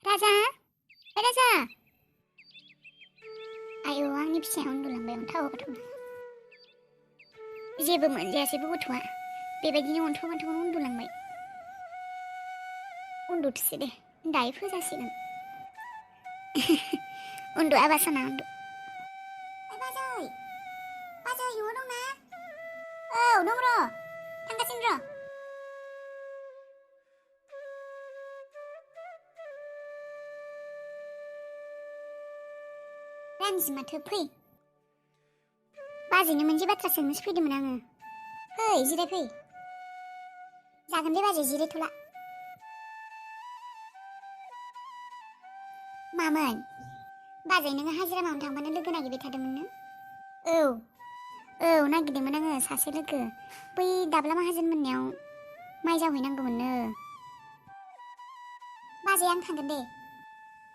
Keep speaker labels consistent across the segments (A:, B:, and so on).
A: राजा राजा आयौ आंनि फिसाया उन्दुलांबाय अन्थाव बाथाव जेबो मोनजायासैबो गथ'आ बेबायदिनो अन्थाव बाथाव उन्दुलांबाय उन्दुथोसै दे दायो फोजासिगोन उन्दुआबा साना उन्दु बाजै बाजै न'आव दंना औ दं र' थांगासिनो र' रानिजि माथो फै बाजैनो मोनसे बाथ्रा सोंनोसो फैदोंमोन आङो फै जिरायफै जागोन दे बाजै जिरायथ'ला मामोन बाजै नोङो हाजिरा मावनो थांबानो लोगो नागिरबाय थादोंमोन नो औ नागिरदोंमोन आङो सासे लोगो बै दाब्ला माहाजोन मोननायाव माइ जावहैनांगौमोननो बाजै आं थांगोन दे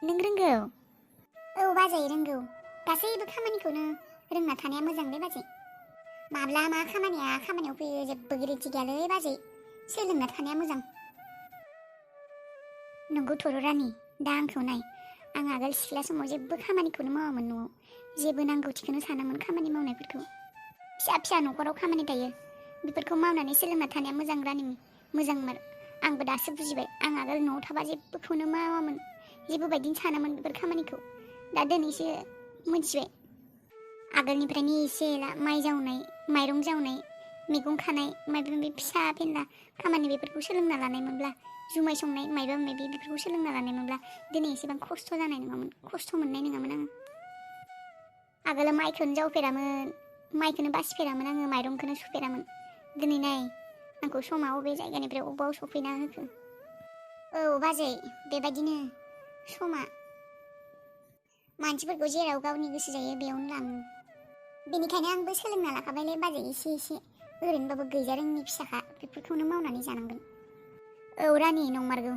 A: नों रोंगौ औ बाजै रोंगौ गासैबो खामानिखौनो रोंना थानाया मोजां दे बाजै माब्ला मा खामानिया खामानियाव फैयो जेबो गेरेन्थि गैयालै बाजै सोलोंना थानाया मोजां नंगौ थर' रानि दा आंखौ नाय आं आगोल सिख्ला समाव जेबो खामानिखौनो मावामोन न'आव जेबो नांगौथिखौनो सानामोन खामानि मावनायफोरखौ फिसा फिसा न'खराव खामानि थायो बेफोरखौ मावनानै सोलोंना थानाया मोजां रानि मोजांमार आंबो दासो बुजिबाय आं आगोल न'आव थाबा जेबोखौनो मावामोन जेबो बायदिनो सानामोन बेफोर खामानिखौ दा दिनैसो मोनथिबाय आगोलनिफ्रायनो एसे एला माइ जावनाय माइरं जावनाय मैगं खानाय माबा माबि फिसा फेनला खामानि बेफोरखौ सोलोंना लानायमोनब्ला जुमाय संनाय माबा माबि बेफोरखौ सोलोंना लानायमोनब्ला दिनै एसेबां खस्थ' जानाय नङामोन खस्थ' मोननाय नङामोन आङो आगोल माइखौनो जावफेरामोन माइखौनो बासिफेरामोन आङो माइरंखौनो सुफेरामोन दिनै नाय आंखौ समा अबे जायगानिफ्राय अबाव सफैना होखो औ बाजै बेबायदिनो समा मानसिफोरखौ जेराव गावनि गोसो जायो बेयावनो लाङो बेनिखायनो आंबो सोलोंना लाखाबायलै बाजै एसे ओरैनोबाबो गैजा रोङिनि फिसाखा बेफोरखौनो मावनानै जानांगोन औ रानि नंमारगौ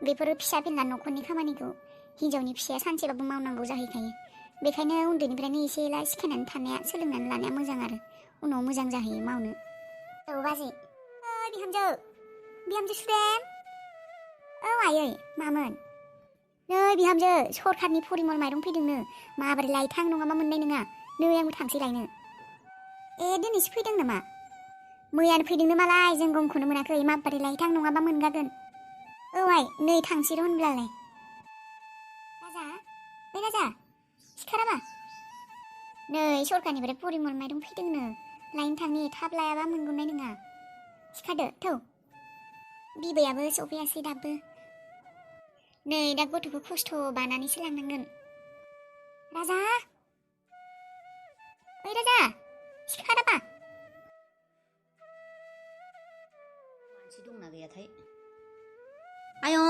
A: बेफोर फिसा फिनला न'खरनि खामानिखौ हिनजावनि फिसाया सानसेबाबो मावनांगौ जाहैखायो बेखायनो उन्दैनिफ्रायनो एसे एला सिखायनानै थानाया सोलोंनानै लानाया मोजां आरो उनाव मोजां जाहैयो मावनो औ बाजै बिहामजो सुदेम औ आयै मामोन नै बिहामजो सरखारनि परिमल माइरं फैदोंनो माबोरै लायथां नङाबा मोननाय नङा नै आंबो थांसै लायनो ए दिनैसो फैदों नामा मैयानो फैदोंनो मालाय जों गमखौनो मोनाखै माबोरै लायथां नङाबा मोनगागोन औ आइ नै थांसै र' होनब्लालाय राजा सिखाराबा नै सरखारनिफ्राय परिमल माइरं फैदोंनो लायनो थांनि थाब लायाबा मोनगुनाय नङा सिखारदो थौ बिबैयाबो सफैयासै दाबो नै दा गथ'खौ खस्थ' बानानैसो लांनांगोन राजा ओइ राजा सिखाराबा
B: मानसि दंना गैयाथाय आयं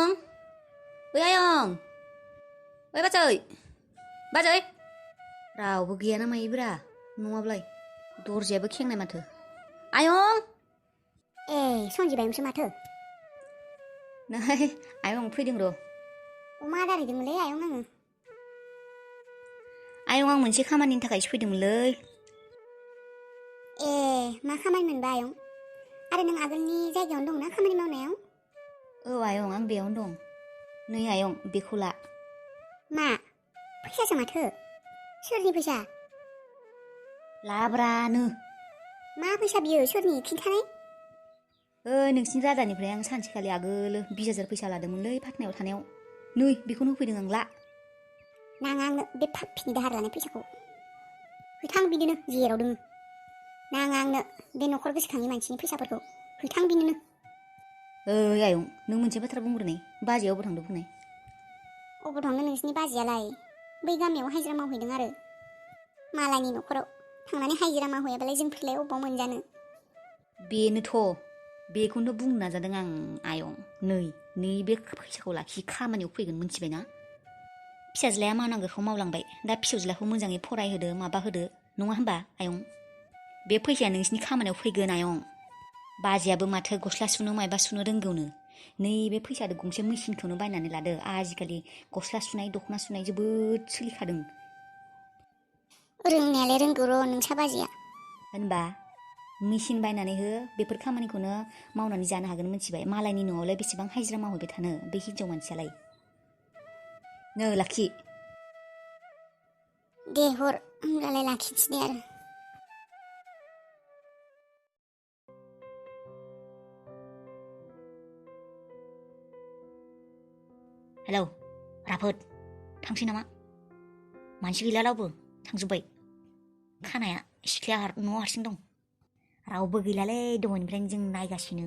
B: ओइ आयं ओइ बाजै रावबो गैया ना मायोब्रा नङाब्लाय दरजायाबो खेंनाय माथो आयं
A: ए सनजिबायमोनसो माथो
B: नै आयं फैदों र'
A: अमा आदार हैदोंमोनलै आयं आङो
B: आयं आं मोनसे खामानिनि थाखायसो फैदोंमोनलै
A: ए मा खामानि मोनबा आयं आरो नों आगोलनि जायगायावनो दंना खामानि मावनायाव
B: औ आयं आं बेयावनो दं नै आयं बेखौ ला
A: मा फैसासो माथो सोरनि फैसा
B: लाब्रानो
A: मा फैसा बियो सोरनि खिन्थानाय
B: नोंसिनि राजानिफ्राय आं सानसेखालि आगोल 20,000 फैसा लादोंमोनलै फाथनायाव थानायाव नै बेखौनो होफैदों आं ला
A: नाङा आंनो बे फाफिनि दाहार लानाय फैसाखौ हैथां बिदिनो जेराव दोङो नाङा आंनो बे न'खर गोसोखांनि मानसिनि फैसाफोरखौ हैथां बिदिनो
B: आयं नों मोनसे बाथ्रा बुंग्रोनाय बाजैया अबाव थांदों बुंनाय
A: अबाव थांनो नोंसिनि बाजैयालाय बै गामियाव हाजिरा मावहैदों आरो मालायनि न'खराव थांनानै हाजिरा मावहैयाबालाय जोंफोरलाय अबाव मोनजानो
B: बेनोथ' बेखौनो बुंनो नाजादों आं आयं नै बे फैसाखौ लाखि खामानियाव फैगोन मिथिबायना फिसाज्लाया मावनांगौखौ मावलांबाय दा फिसौज्लाखौ मोजाङै फरायहोदो माबा होदो नङा होनबा आयं बे फैसाया नोंसिनि खामानियाव फैगोन आयं बाजैयाबो माथो गस्ला सुनो मायबा सुनो रोंगौनो नैबे फैसादो गंसे मेचिनखौनो बायनानै लादो आजिखालि गस्ला सुनाय दख'ना सुनाय जोबोद सोलिखादों
A: रोंनायालाय रोंगौ र' नोंसा बाजैया
B: होनबा मेचिन बायनानै हो बेफोर खामानिखौनो मावनानै जानो हागोन मिथिबाय मालायनि न'आवलाय बेसेबां हाजिरा मावहैबाय थानो बे हिनजाव मानसियालाय नो लाखि
A: दे हर होमब्लालाय लाखिनोसै आरो
B: हेलौ राफोद थांसै नामा मानसि गैला रावबो थांजोब्बाय खानाया सिख्लाया न'आव हारसिं दं रावबो गैलालै दहायनिफ्रायनो जों नायगासिनो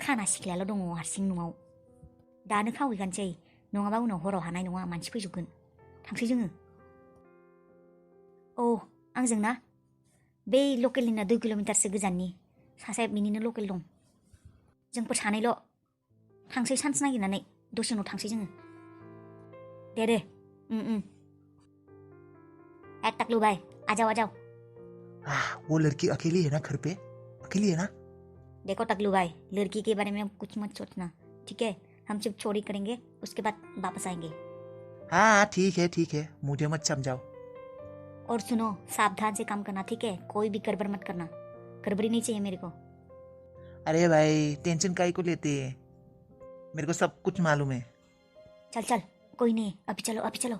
B: खाना सिख्लायाल' दङ हारसिं न'आव दानो खावहैखानोसै नङाबा उनाव हराव हानाय नङा मानसि फैजोबगोन थांसै जोङो औ आंजों ना बै लकेलनिना 2 किल'मिटारसो गोजाननि सासे बिनिनो लकेल दं जोंफोर सानैल' थांसै सान्स नागिरनानै दसे उनाव थांसै जोङो दे एक टकलू भाई आ जाओ
C: वो लड़की अकेली है ना घर पे अकेली है ना
B: देखो टकलू भाई लड़की के बारे में कुछ मत सोचना ठीक है हम सिर्फ चोरी करेंगे उसके बाद वापस आएंगे
C: हाँ ठीक है मुझे मत समझाओ
B: और सुनो सावधान से काम करना ठीक है कोई भी गड़बड़ मत करना गड़बड़ी नहीं चाहिए मेरे को
C: अरे भाई टेंशन काहे को लेते हैं मेरे को सब कुछ मालूम है
B: चल कोई नहीं अभी चलो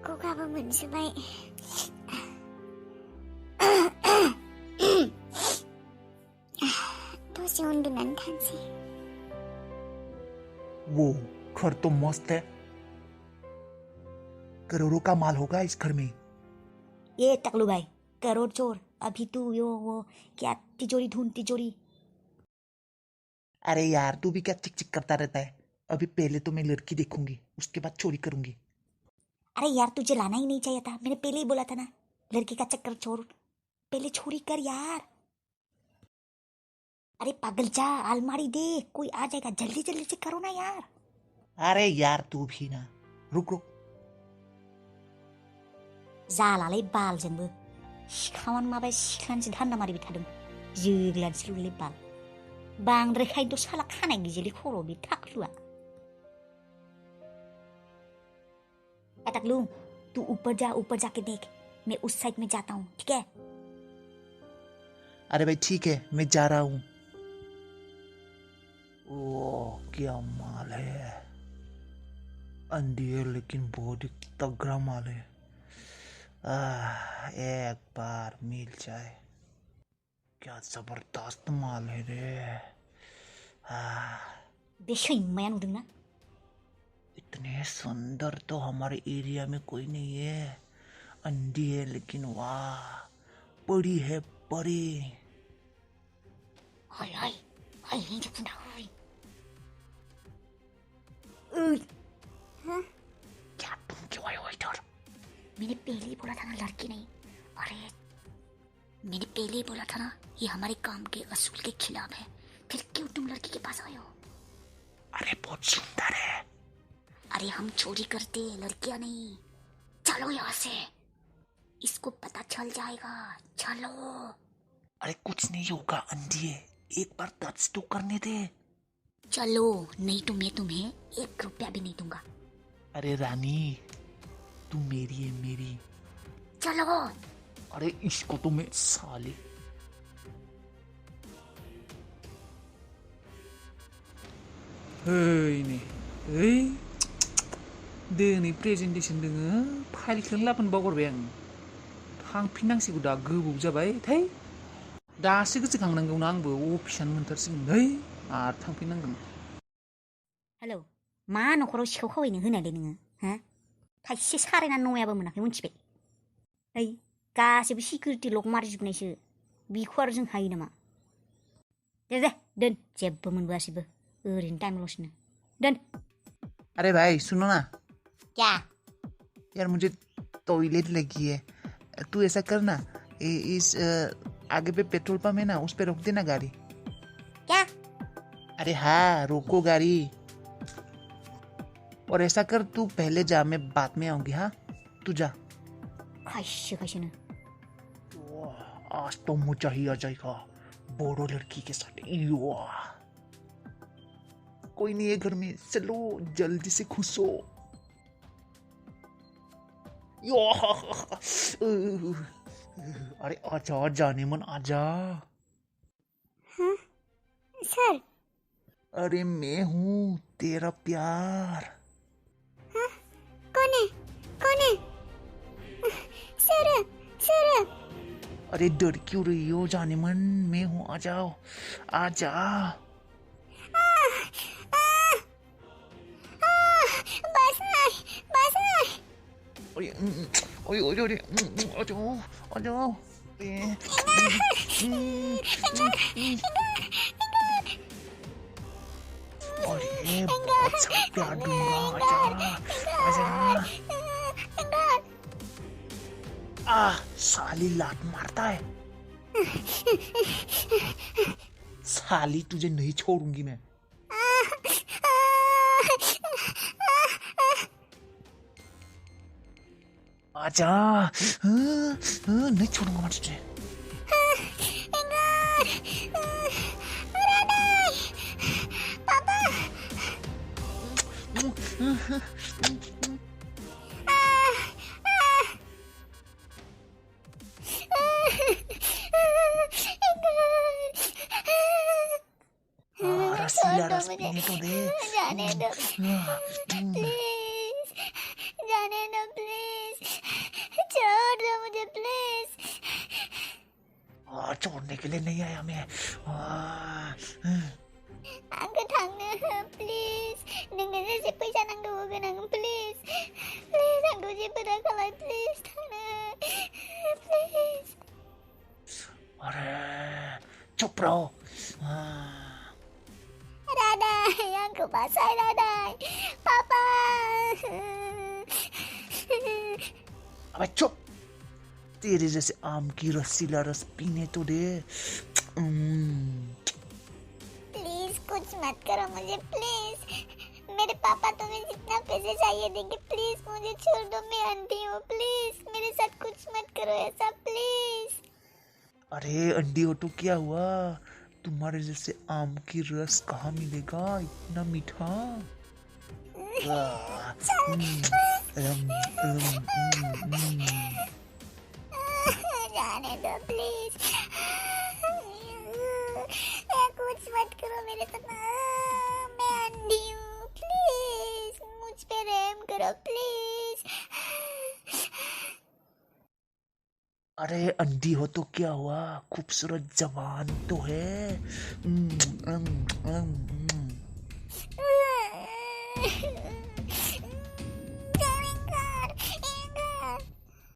A: गगाबो मोनजोब्बाय दसे उन्दुनानै थानोसै
C: वो घर तो मस्त है करोड़ों का माल होगा इस घर में
B: ये टकलू भाई करोड़ चोर अभी तू वो क्या तिजोरी
C: अरे यार तू भी क्या चिक चिक करता रहता है अभी पहले तो मैं लड़की देखूंगी उसके बाद चोरी करूंगी
B: अरे यार तुझे लाना ही नहीं चाहिए था मैंने पहले ही बोला था ना लड़की का चक्कर छोड़ पहले चोरी कर यार अरे पागल जा अलमारी दे कोई आ जाएगा जल्दी से करो ना यार
C: अरे यार तू भी ना रुक
B: जालालै बालजोंबो सिखावानो माबाय सिख्लानोसो धान्दा मारिबाय थादों जोग्लानोसो लुलै बाल बांद्रायखायनोथ' साला खानाय गिजिलै खर' बे थाख्लुआ टकलू तू ऊपर जाके देख मैं उस साइड में जाता हूँ ठीक है
C: अरे भाई ठीक है मैं जा रहा हूँ ओ क्या माल है अंधी है लेकिन बहुत ही तगड़ा माल है एक बार मिल जाए क्या जबरदस्त माल है रे
B: बे सैमाया नुदोंना
C: इतने सुंदर तो हमारे एरिया में कोई नहीं है अंधी है लेकिन वाह बड़ी है बड़ी
B: हाय हिंजावफोरना
C: क्या तुम क्यों आए हो इधर
B: मैंने पहले ही बोला था ना लड़की नहीं अरे मैंने पहले ही बोला था ना ये हमारे काम के असूल के खिलाफ है फिर क्यों तुम लड़की के पास आए हो
C: अरे बहुत सुंदर है
B: अरे हम चोरी करते लड़कियां नहीं चलो यहाँ से इसको पता चल जाएगा चलो
C: अरे कुछ नहीं होगा अंधी है एक बार टच तो करने दे
B: चलो नहीं तो मैं तुम्हें 1 रुपया भी नहीं दूंगा
C: अरे रानी तू मेरी है मेरी
B: चलो
C: अरे इसको तो मैं साले
D: नै दिनै प्रेजेन्टेसन दोङो फाइलखौनो लाबोनो बावगारबाय आं थांफिननांसिगौ दा गोबाव जाबाय थै दासो गोसोखांनांगौना आंबो अफिसानो मोनथारसिगोन नै आरो थांफिननांगोन
B: हेलौ मा न'खराव सिखाव खावैनो होनायलै नोङो हा थाइसे सारायना नयाबो मोनाखै मिथिबाय ओइ गासैबो सिकिउरिटि लक मारिजोबनायसो बिखौ आरो जों हायो नामा दे दोन जेबो मोनबोआसैबो ओरैनो टाइम लसनो दोन
C: अरे भाई सुनो ना
B: क्या
C: यार मुझे टॉयलेट लगी है तू ऐसा करना इस आगे पे पेट्रोल पंप है ना उस पे रोक देना गाड़ी
B: क्या
C: अरे हाँ रोको गाड़ी और ऐसा कर तू पहले जा मैं बाद में आऊंगी हाँ तू जा
B: खाइसो
C: आज तो मजा ही आ जाएगा बोरो लड़की के साथ कोई नहीं है घर में चलो जल्दी से घुसो अरे आजा जाने मन आजा।
A: हाँ सर।
C: अरे मैं हूँ तेरा प्यार।
A: हाँ कौन है कौन है? सर सर।
C: अरे डर क्यों रही हो जाने मन, मैं हूँ, आ जाओ आजा।
A: बस नहीं बस नहीं।
C: ओए ओए ओए ओए आ जाओ आ जाओ। अरे बहुत सारा प्यार दूंगा, आजा आजा। साली लात मारता है। साली तुझे नहीं छोड़ूंगी मैं। आजा। नहीं छोड़ूंगा मैं तुझे। रसीला रस पीने तो दे।
A: जाने दो प्लीज, जाने दो प्लीज, छोड़ दो मुझे प्लीज।
C: छोड़ने के लिए नहीं आया मैं।
A: Aku tangan, please. Dengan saya पैसा नांगौ होगोन आं, please. Please, आंखौ जेबो दा खालाय, please. tangan, please.
C: अरे चुप रहो।
A: Radai, आंखौ बासाय Radai. Papa.
C: अबे चुप। तेरे जैसे आम की रसीला रस पीने तो दे।
A: प्लीज कुछ मत करो मुझे, प्लीज। मेरे पापा तुम्हें जितना पैसे चाहिए देंगे, प्लीज मुझे छोड़ दो, मैं अंधी हूँ, प्लीज मेरे साथ कुछ मत करो ऐसा, प्लीज।
C: अरे अंडी हो तो क्या हुआ, तुम्हारे जैसे आम की रस कहाँ मिलेगा इतना मीठा।
A: जाने दो प्लीज, कुछ मत करो मेरे साथ, मैं अंधी हूँ, प्लीज मुझ पे रहम करो प्लीज।
C: अरे अंधी हो तो क्या हुआ, खूबसूरत जवान तो है।